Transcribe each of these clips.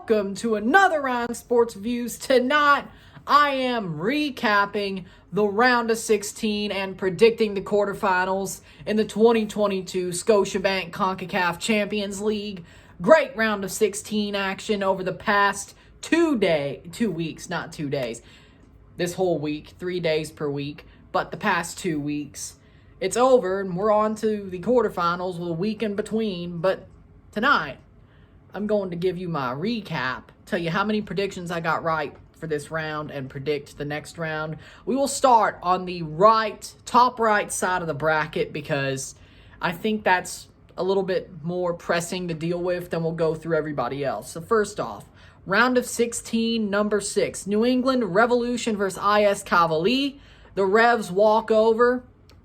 welcome to another round of sports reviews. Tonight, I am recapping the round of 16 and predicting the quarterfinals in the 2022 Scotiabank CONCACAF Champions League. Great round of 16 action over the past 2 weeks, not 2 days. This whole week, 3 days per week, but the past 2 weeks. It's over and we're on to the quarterfinals with a week in between, but tonight, I'm going to give you my recap, tell you how many predictions I got right for this round, and predict the next round. We will start on the top right side of the bracket because I think that's a little bit more pressing to deal with than we'll go through everybody else. So first off, round of 16, number 6, New England Revolution versus IS Cavalier. The Revs walk over.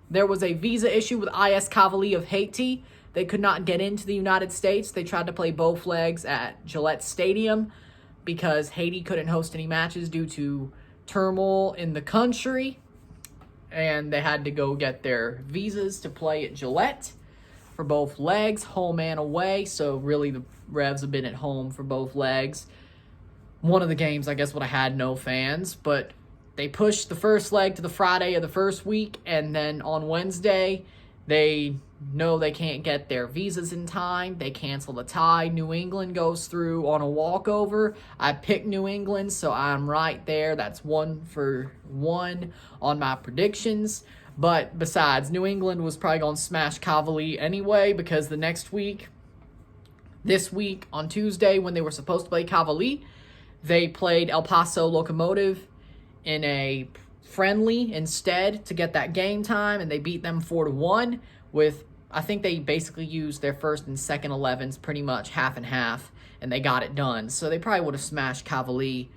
There was a visa issue with IS Cavalier of Haiti. They could not get into the United States. They tried to play both legs at Gillette Stadium because Haiti couldn't host any matches due to turmoil in the country. And they had to go get their visas to play at Gillette for both legs, home and away. So really the Revs have been at home for both legs. One of the games, I guess, would have had no fans, but they pushed the first leg to the Friday of the first week, and then on Wednesday, they know they can't get their visas in time. They cancel the tie. New England goes through on a walkover. I picked New England, so I'm right there. That's 1 for 1 on my predictions. But besides, New England was probably going to smash Cavalier anyway because the next week, this week on Tuesday when they were supposed to play Cavalier, they played El Paso Locomotive in a friendly instead to get that game time, and they beat them 4-1 with, I think they basically used their first and second 11s pretty much half and half, and they got it done. So they probably would have smashed Cavalier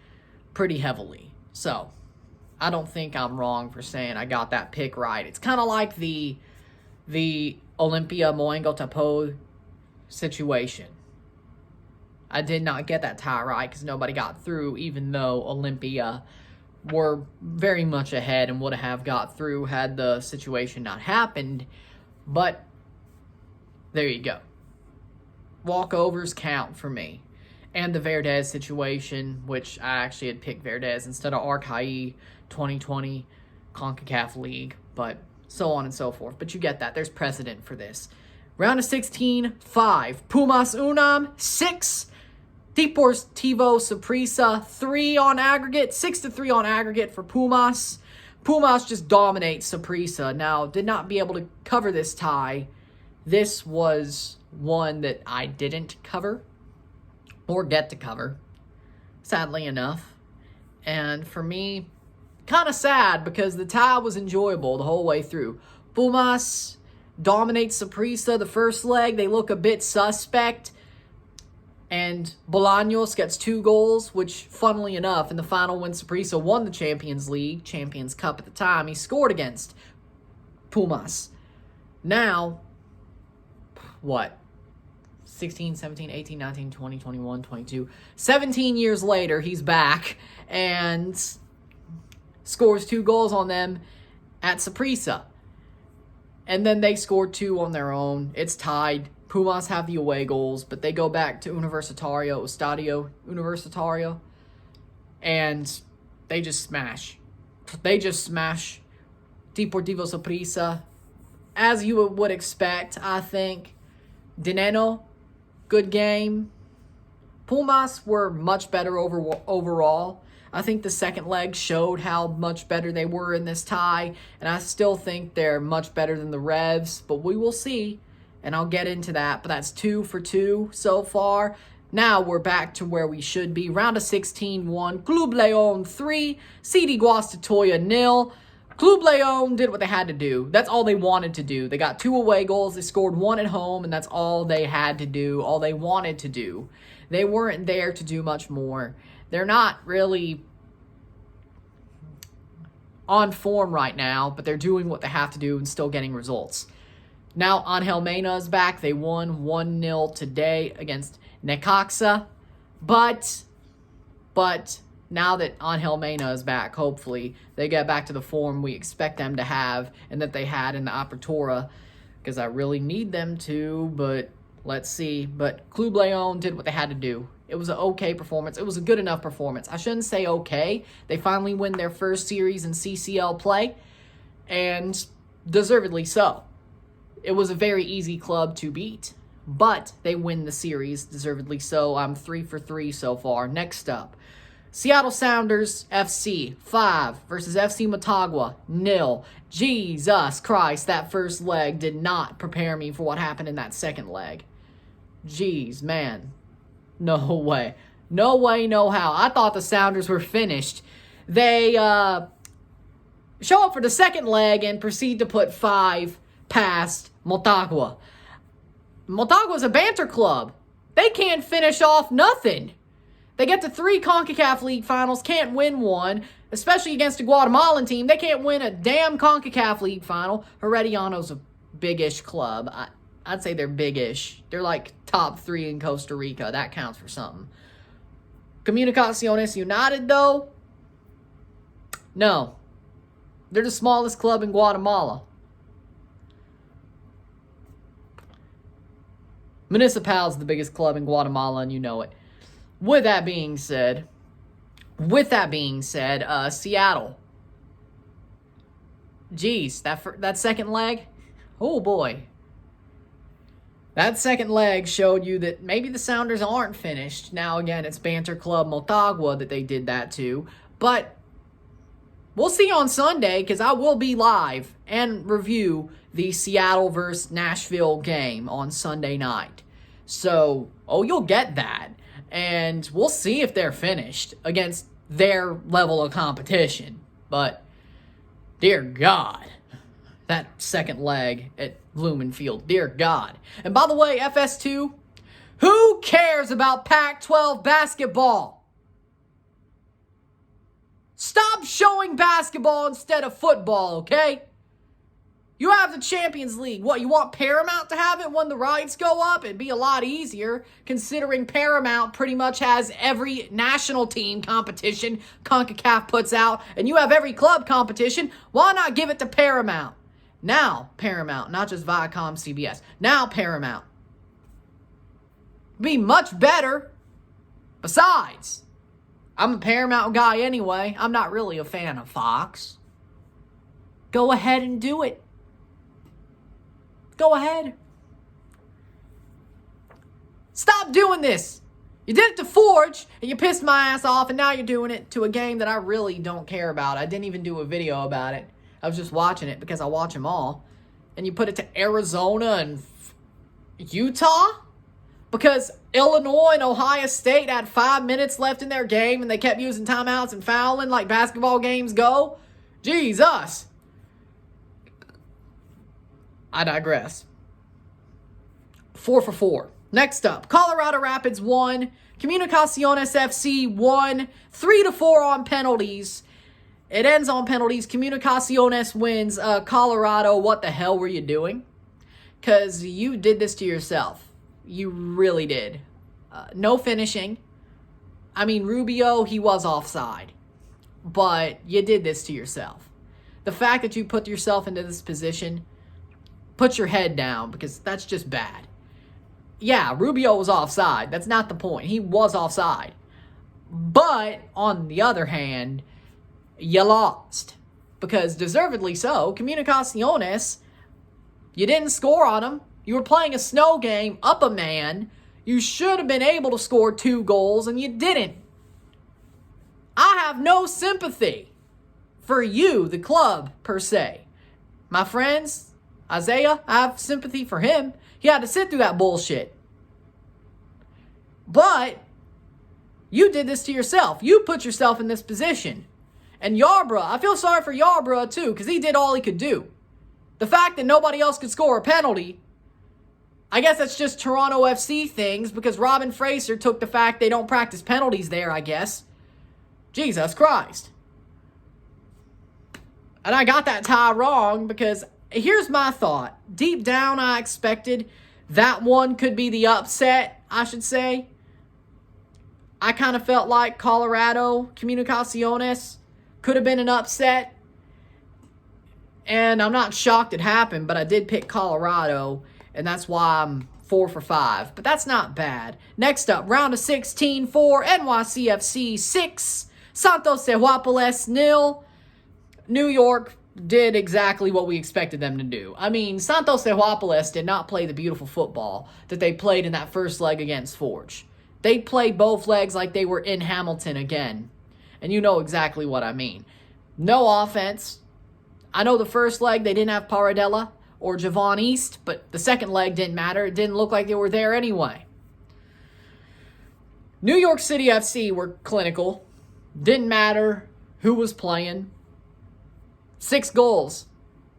pretty heavily. So I don't think I'm wrong for saying I got that pick right. It's kind of like the Olympia Moengo Tapo situation. I did not get that tie right because nobody got through, even though Olympia were very much ahead and would have got through had the situation not happened. But there you go. Walkovers count for me. And the Verdez situation, which I actually had picked Verdez instead of Arcaí 2020 CONCACAF League, but so on and so forth. But you get that. There's precedent for this. Round of 16, 5. Pumas Unam, 6. Deportivo Saprissa, 3 on aggregate, 6-3 on aggregate for Pumas. Pumas just dominates Saprissa. Now, did not be able to cover this tie. This was one that I didn't cover or get to cover, sadly enough. And for me, kind of sad because the tie was enjoyable the whole way through. Pumas dominates Saprissa the first leg. They look a bit suspect. And Bolaños gets 2 goals, which, funnily enough, in the final when Saprissa won the Champions League, Champions Cup at the time, he scored against Pumas. Now, what? 16, 17, 18, 19, 20, 21, 22. 17 years later, he's back and scores 2 goals on them at Saprissa. And then they scored 2 on their own. It's tied. Pumas have the away goals, but they go back to Estadio Universitario, and they just smash. Deportivo Saprissa, as you would expect, I think. Dineno, good game. Pumas were much better overall. I think the second leg showed how much better they were in this tie, and I still think they're much better than the Revs, but we will see. And I'll get into that, but that's 2 for 2 so far. Now we're back to where we should be. Round of 16, 1. Club Leon 3. CD Guastatoya 0. Club Leon did what they had to do. That's all they wanted to do. They got 2 away goals. They scored 1 at home, and that's all they had to do, all they wanted to do. They weren't there to do much more. They're not really on form right now, but they're doing what they have to do and still getting results. Now, Angel Mena is back. They won 1-0 today against Necaxa. But now that Angel Mena is back, hopefully, they get back to the form we expect them to have and that they had in the Apertura, because I really need them to, but let's see. But Club Leon did what they had to do. It was an okay performance. It was a good enough performance. I shouldn't say okay. They finally win their first series in CCL play, and deservedly so. It was a very easy club to beat, but they win the series, deservedly so. I'm 3 for 3 so far. Next up, Seattle Sounders FC 5 versus FC Motagua 0. Jesus Christ, that first leg did not prepare me for what happened in that second leg. Jeez, man. No way. No way, no how. I thought the Sounders were finished. They show up for the second leg and proceed to put 5 past Motagua. Motagua's a banter club. They can't finish off nothing. They get to 3 CONCACAF League finals, can't win one, especially against a Guatemalan team. They can't win a damn CONCACAF League final. Herediano's a big-ish club. I'd say they're big-ish. They're like top 3 in Costa Rica. That counts for something. Comunicaciones United, though? No. They're the smallest club in Guatemala. Municipal's the biggest club in Guatemala, and you know it. With that being said, Seattle. Jeez, that second leg, oh boy. That second leg showed you that maybe the Sounders aren't finished. Now again, it's Banter Club Motagua that they did that to, but we'll see on Sunday, because I will be live and review the Seattle versus Nashville game on Sunday night. So, you'll get that. And we'll see if they're finished against their level of competition. But, dear God, that second leg at Lumen Field, dear God. And by the way, FS2, who cares about Pac-12 basketball? Stop showing basketball instead of football, okay? You have the Champions League. What, you want Paramount to have it when the rights go up? It'd be a lot easier, considering Paramount pretty much has every national team competition CONCACAF puts out, and you have every club competition. Why not give it to Paramount? Now, Paramount, not just Viacom, CBS. Now, Paramount. Be much better. Besides, I'm a Paramount guy anyway. I'm not really a fan of Fox. Go ahead and do it. Go ahead. Stop doing this. You did it to Forge, and you pissed my ass off, and now you're doing it to a game that I really don't care about. I didn't even do a video about it. I was just watching it because I watch them all. And you put it to Arizona and Utah? Because Illinois and Ohio State had 5 minutes left in their game, and they kept using timeouts and fouling like basketball games go? Jesus. I digress. 4 for 4. Next up, Colorado Rapids 1, Comunicaciones FC 1, 3-4 on penalties. It ends on penalties. Comunicaciones wins. Colorado, what the hell were you doing? Because you did this to yourself. You really did. No finishing. I mean, Rubio, he was offside. But you did this to yourself. The fact that you put yourself into this position, put your head down, because that's just bad. Yeah, Rubio was offside. That's not the point. He was offside. But, on the other hand, you lost. Because, deservedly so, Comunicaciones, you didn't score on them. You were playing a snow game, up a man. You should have been able to score 2 goals, and you didn't. I have no sympathy for you, the club, per se. My friends, Isaiah, I have sympathy for him. He had to sit through that bullshit. But you did this to yourself. You put yourself in this position. And Yarbrough, I feel sorry for Yarbrough too, because he did all he could do. The fact that nobody else could score a penalty, I guess that's just Toronto FC things, because Robin Fraser took the fact they don't practice penalties there, I guess. Jesus Christ. And I got that tie wrong, because here's my thought. Deep down, I expected that one could be the upset, I should say. I kind of felt like Colorado, Comunicaciones could have been an upset. And I'm not shocked it happened, but I did pick Colorado, and that's why I'm 4 for 5, but that's not bad. Next up, round of 16 for NYCFC 6, Santos Cejuapoles 0. New York did exactly what we expected them to do. I mean, Santos Cejuapoles did not play the beautiful football that they played in that first leg against Forge. They played both legs like they were in Hamilton again. And you know exactly what I mean. No offense. I know the first leg they didn't have Paradella or Javon East, but the second leg didn't matter. It didn't look like they were there anyway. New York City FC were clinical. Didn't matter who was playing. 6 goals.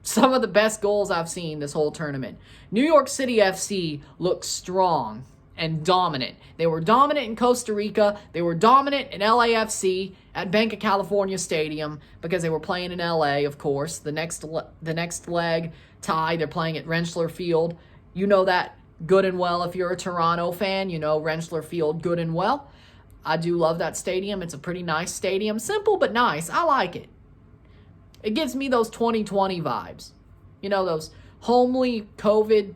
Some of the best goals I've seen this whole tournament. New York City FC looked strong and dominant. They were dominant in Costa Rica. They were dominant in LAFC at Bank of California Stadium because they were playing in LA, of course. The next leg tie, they're playing at Rentschler Field. You know that good and well if you're a Toronto fan. You know Rentschler Field good and well. I do love that stadium. It's a pretty nice stadium. Simple but nice. I like it. It gives me those 2020 vibes. You know, those homely COVID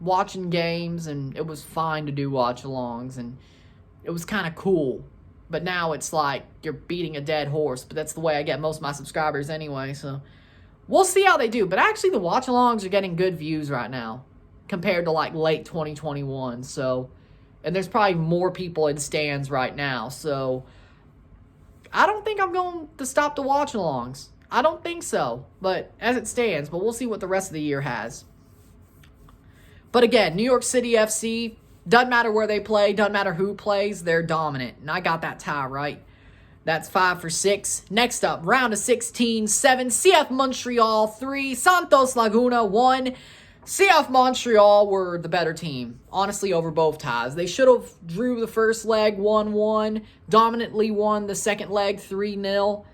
watching games, and it was fine to do watch-alongs, and it was kind of cool. But now it's like you're beating a dead horse, but that's the way I get most of my subscribers anyway, so we'll see how they do. But actually, the watch-alongs are getting good views right now compared to, like, late 2021, so, and there's probably more people in stands right now, so I don't think I'm going to stop the watch-alongs. I don't think so, but as it stands, but we'll see what the rest of the year has. But again, New York City FC, doesn't matter where they play, doesn't matter who plays, they're dominant. And I got that tie right. That's 5 for 6. Next up, round of 16, 7, CF Montreal 3, Santos Laguna 1. CF Montreal were the better team, honestly, over both ties. They should have drew the first leg 1-1, dominantly won the second leg 3-0.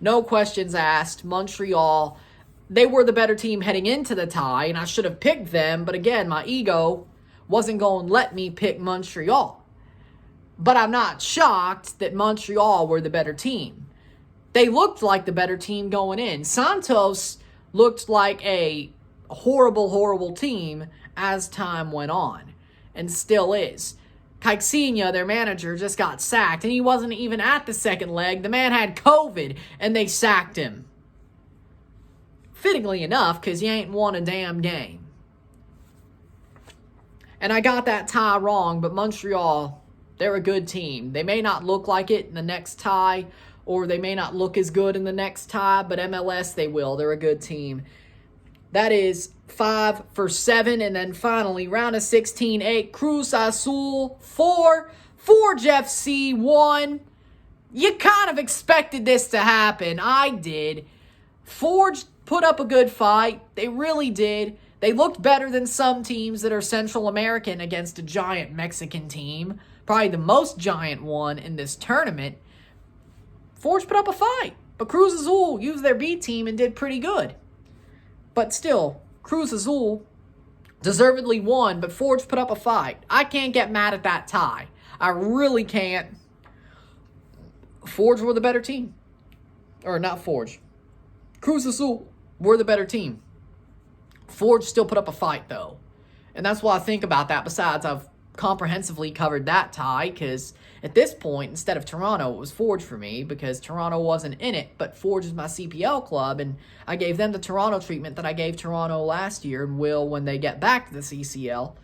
No questions asked. Montreal, they were the better team heading into the tie, and I should have picked them, but again, my ego wasn't going to let me pick Montreal. But I'm not shocked that Montreal were the better team. They looked like the better team going in. Santos looked like a horrible, horrible team as time went on, and still is. Caixinha, their manager, just got sacked, and he wasn't even at the second leg. The man had COVID, and they sacked him. Fittingly enough, because he ain't won a damn game. And I got that tie wrong, but Montreal, they're a good team. They may not look like it in the next tie, or they may not look as good in the next tie, but MLS, they will. They're a good team. That is 5 for 7. And then finally, round of 16, 8, Cruz Assoul 4, Forge FC 1. You kind of expected this to happen. I did. Forge put up a good fight. They really did. They looked better than some teams that are Central American against a giant Mexican team. Probably the most giant one in this tournament. Forge put up a fight. But Cruz Azul used their B team and did pretty good. But still, Cruz Azul deservedly won, but Forge put up a fight. I can't get mad at that tie. I really can't. Forge were the better team. Or not Forge. Cruz Azul were the better team. Forge still put up a fight, though. And that's what I think about that. Besides, I've comprehensively covered that tie, because at this point, instead of Toronto, it was Forge for me, because Toronto wasn't in it, but Forge is my CPL club, and I gave them the Toronto treatment that I gave Toronto last year, and will when they get back to the CCL.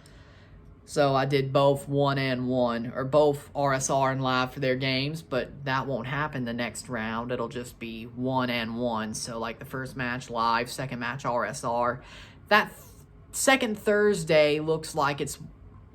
So I did both 1 and 1, or both RSR and live for their games, but that won't happen the next round. It'll just be 1 and 1. So like the first match live, second match RSR. That second Thursday looks like it's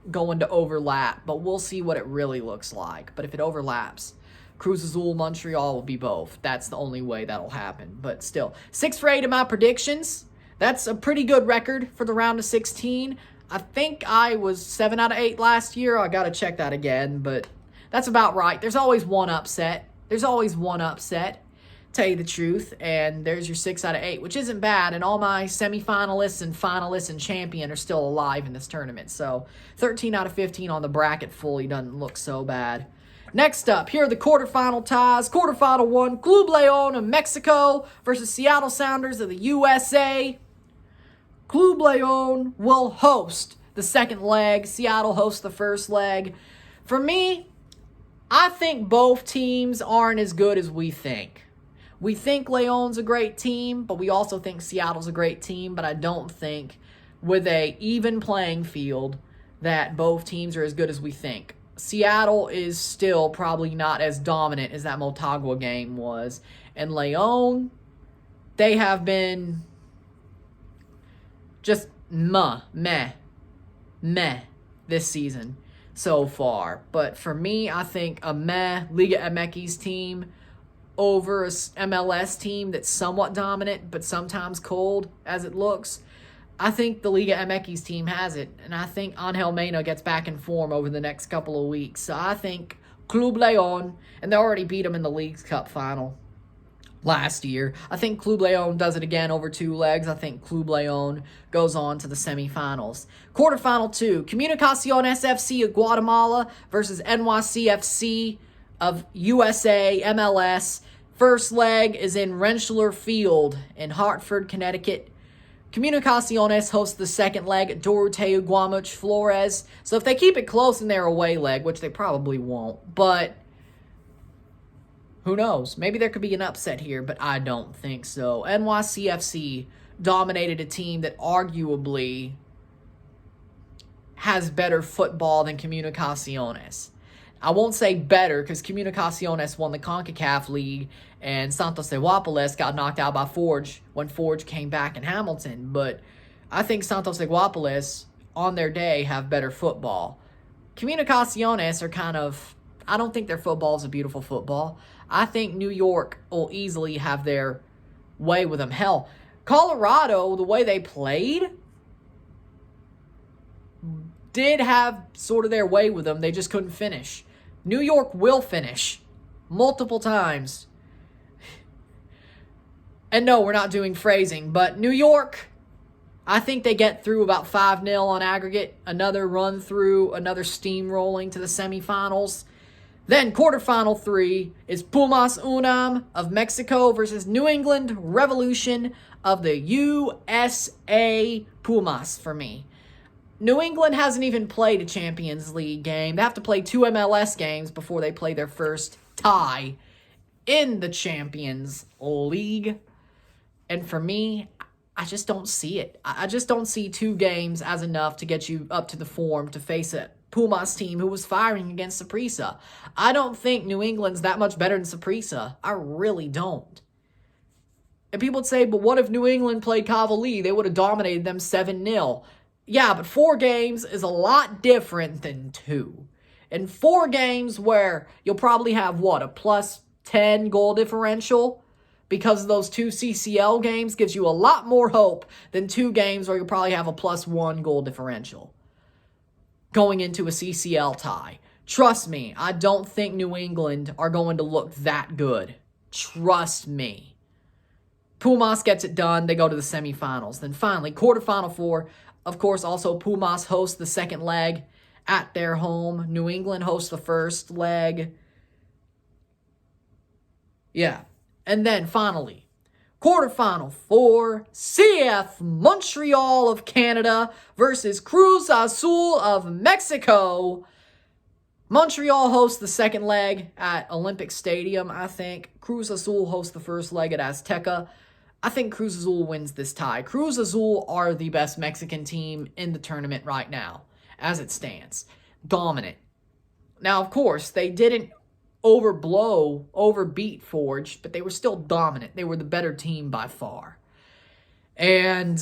going to overlap, but we'll see what it really looks like. But if it overlaps, Cruz Azul, Montreal will be both. That's the only way that'll happen. But still, 6 for 8 of my predictions. That's a pretty good record for the round of 16. I think I was 7 out of 8 last year. I got to check that again, but that's about right. There's always one upset. Tell you the truth, and there's your 6 out of 8, which isn't bad, and all my semifinalists and finalists and champion are still alive in this tournament, so 13 out of 15 on the bracket fully doesn't look so bad. Next up, here are the quarterfinal ties. Quarterfinal 1, Club León of Mexico versus Seattle Sounders of the USA. Club León will host the second leg. Seattle hosts the first leg. For me, I think both teams aren't as good as we think. We think Leon's a great team, but we also think Seattle's a great team, but I don't think with a even playing field that both teams are as good as we think. Seattle is still probably not as dominant as that Motagua game was. And Leon, they have been just meh this season so far. But for me, I think a meh Liga MX team over a MLS team that's somewhat dominant but sometimes cold as it looks, I think the Liga MX team has it, and I think Angel Mena gets back in form over the next couple of weeks. So I think Club Leon, and they already beat them in the Leagues Cup final last year. I think Club Leon does it again over 2 legs. I think Club Leon goes on to the semifinals. Quarterfinal 2, Comunicaciones FC of Guatemala versus NYCFC of USA MLS. First leg is in Rentschler Field in Hartford, Connecticut. Comunicaciones hosts the second leg at Doroteo Guamuch Flores. So if they keep it close in their away leg, which they probably won't, but who knows? Maybe there could be an upset here, but I don't think so. NYCFC dominated a team that arguably has better football than Comunicaciones. I won't say better because Comunicaciones won the CONCACAF League and Santos Iguapoles got knocked out by Forge when Forge came back in Hamilton. But I think Santos Iguapoles, on their day, have better football. Comunicaciones are kind of... I don't think their football is a beautiful football. I think New York will easily have their way with them. Hell, Colorado, the way they played, did have sort of their way with them. They just couldn't finish. New York will finish multiple times. And no, we're not doing phrasing, but New York, I think they get through about 5-0 on aggregate. Another run through, another steamrolling to the semifinals. Then quarterfinal 3 is Pumas Unam of Mexico versus New England Revolution of the USA Pumas for me. New England hasn't even played a Champions League game. They have to play 2 MLS games before they play their first tie in the Champions League. And for me, I just don't see it. I just don't see 2 games as enough to get you up to the form to face a Pumas team who was firing against Saprissa. I don't think New England's that much better than Saprissa. I really don't. And people would say, but what if New England played Cavalier? They would have dominated them 7-0. Yeah, but 4 games is a lot different than 2. And 4 games where you'll probably have, a plus 10 goal differential because of those 2 CCL games gives you a lot more hope than 2 games where you'll probably have a plus 1 goal differential going into a CCL tie. Trust me, I don't think New England are going to look that good. Trust me. Pumas gets it done. They go to the semifinals. Then finally, quarterfinal 4. Of course, also Pumas hosts the second leg at their home. New England hosts the first leg. Yeah. And then finally, quarterfinal 4, CF Montreal of Canada versus Cruz Assoul of Mexico. Montreal hosts the second leg at Olympic Stadium, I think. Cruz Azul hosts the first leg at Azteca. I think Cruz Azul wins this tie. Cruz Azul are the best Mexican team in the tournament right now, as it stands. Dominant. Now, of course, they didn't overbeat Forge, but they were still dominant. They were the better team by far. And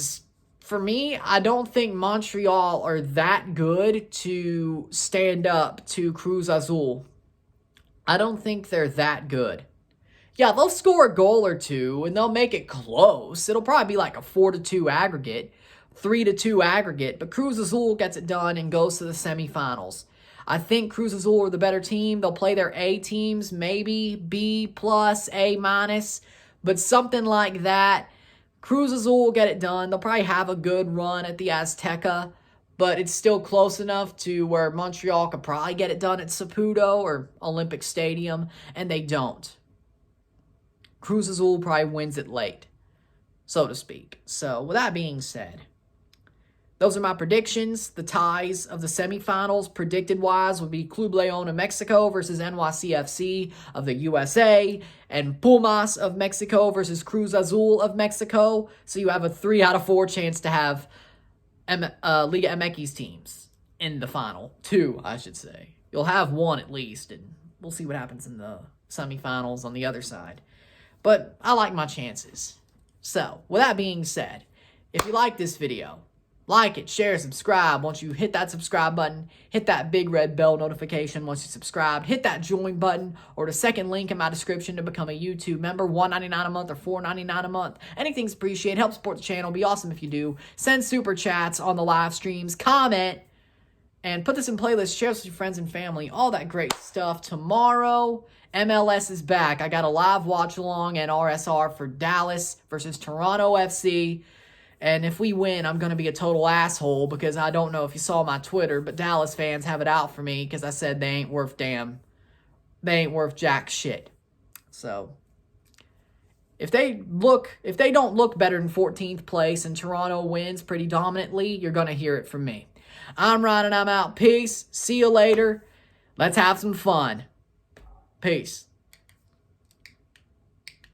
for me, I don't think Montreal are that good to stand up to Cruz Azul. I don't think they're that good. Yeah, they'll score a goal or 2, and they'll make it close. It'll probably be like a 4-2 aggregate, 3-2 aggregate, but Cruz Azul gets it done and goes to the semifinals. I think Cruz Azul are the better team. They'll play their A teams, maybe B+, A-, but something like that. Cruz Azul will get it done. They'll probably have a good run at the Azteca, but it's still close enough to where Montreal could probably get it done at Saputo or Olympic Stadium, and they don't. Cruz Azul probably wins it late, so to speak. So, with that being said, those are my predictions. The ties of the semifinals, predicted-wise, would be Club León of Mexico versus NYCFC of the USA, and Pumas of Mexico versus Cruz Azul of Mexico. So you have a 3 out of 4 chance to have Liga MX teams in the final. 2, I should say. You'll have 1 at least, and we'll see what happens in the semifinals on the other side. But I like my chances. So, with that being said, if you like this video, like it, share, subscribe. Once you hit that subscribe button, hit that big red bell notification once you subscribe. Hit that join button or the second link in my description to become a YouTube member. $1.99 a month or $4.99 a month. Anything's appreciated. Help support the channel. Be awesome if you do. Send super chats on the live streams. Comment. And put this in playlist. Share this with your friends and family. All that great stuff. Tomorrow, MLS is back. I got a live watch along and RSR for Dallas versus Toronto FC. And if we win, I'm going to be a total asshole because I don't know if you saw my Twitter, but Dallas fans have it out for me because I said they ain't worth damn. They ain't worth jack shit. So, if they don't look better than 14th place and Toronto wins pretty dominantly, you're going to hear it from me. I'm Ryan and I'm out. Peace. See you later. Let's have some fun. Peace.